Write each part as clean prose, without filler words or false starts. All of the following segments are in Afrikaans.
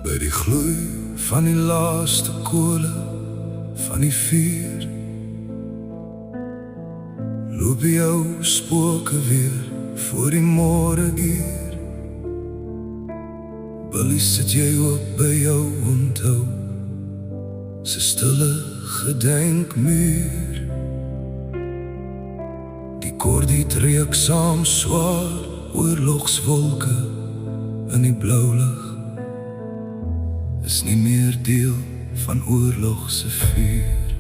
By die gloei van die laaste kole van die vuur loop jou spooke weer voor die môreuur. Billy, sit jy ook by jou onthou se stille gedenkmuur. Die kordiet reuk saam swaar oorlogswolke in die blou lug is nie meer deel van oorlogse vuur.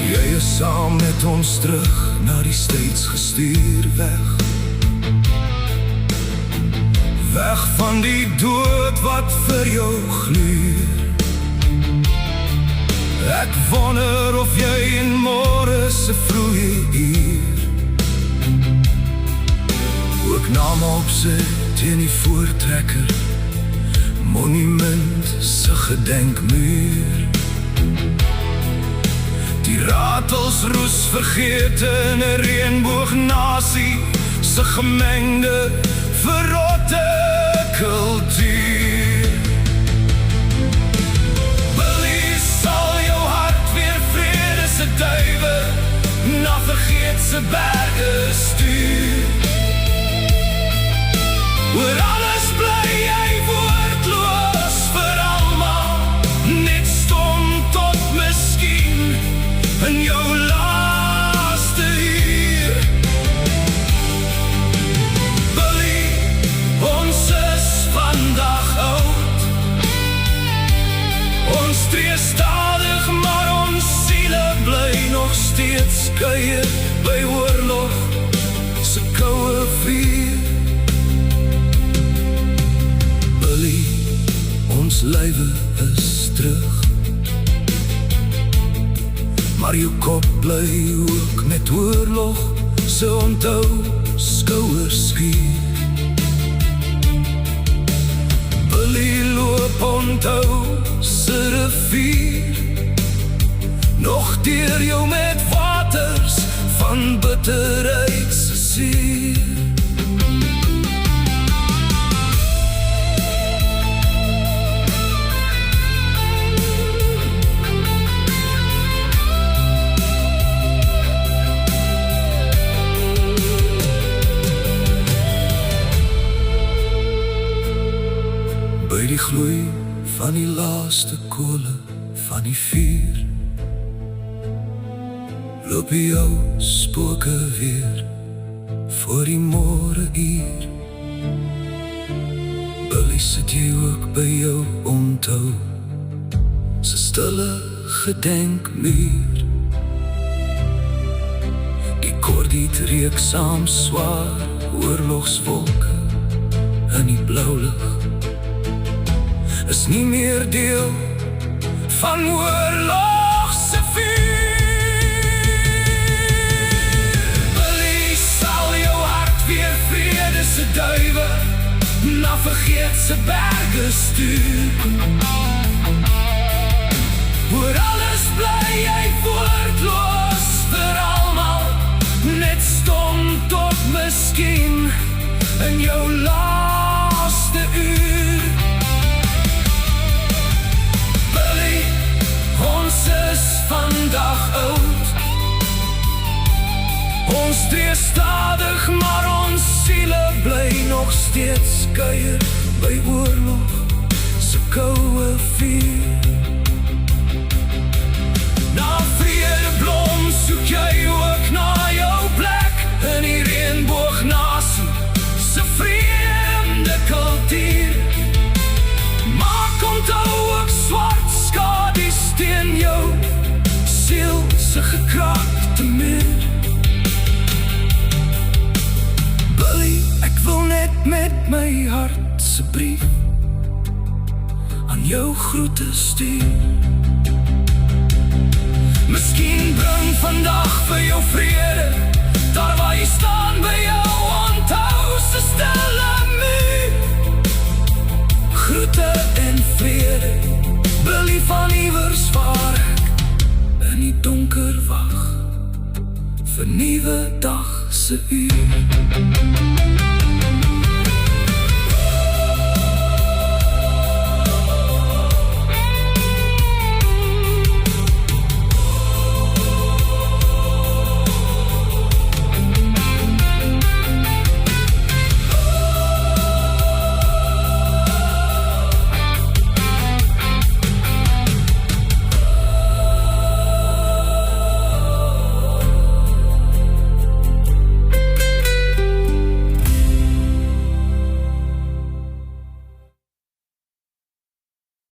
Jy is saam met ons terug na die steeds gestuur weg. Weg van die dood wat vir jou gluur. Ek wonder of jy in môre se vroeë uur ook naam opsit teen die voortrekker monument se gedenkmuur. Die ratels roes vergeet in 'n reënboognasie se gemengde verrotte kultuur. Billy, sal jou hart weer vrede se duiwe na vergeet se berge stuur. Oor alles bly jy woordloos vir almal, net stom tot miskien in jou laaste uur. Billy, ons is vandag oud. Ons tree stadig, maar ons siele bly nog steeds kuier by oorlog se koue vuur. Ons lywe is terug, maar jou kop bly ook met oorlog se onthou skouers skuur. Billy, loop onthou se rivier nog deur jou met waters van bitterheid se suur. By die gloei van die laaste kole van die vuur loop jou spooke weer voor die môreuur. Billy, sit jy ook by jou onthou se stille gedenkmuur. Die kordiet reuk saam swaar oorlogswolke in die blou lug is nie meer deel van oorlogse vuur. Billy, sal jou hart weer vrede se duiwe na vergeet se berge stuur. Oor alles bly jy woordloos vir almal, net stom tot miskien in jou laaste uur. Vandag oud. Ons tree stadig, maar ons siele bly nog steeds kuier by oorlog se koue vuur. Na vrede blom soek jy ook na jou plek in die reënboognasie se vreemde kultuur. Maak onthou ook swart skadies teen jou siel se gekraakte muur. Billy, ek wil net met my hart hart se brief aan jou groete stuur. Miskien bring vandag vir jou vrede, daar waar jy staan by jou onthou se stille muur. Groete en vrede, belief van iewers waar ek in die donker wag vir nuwe dag se uur.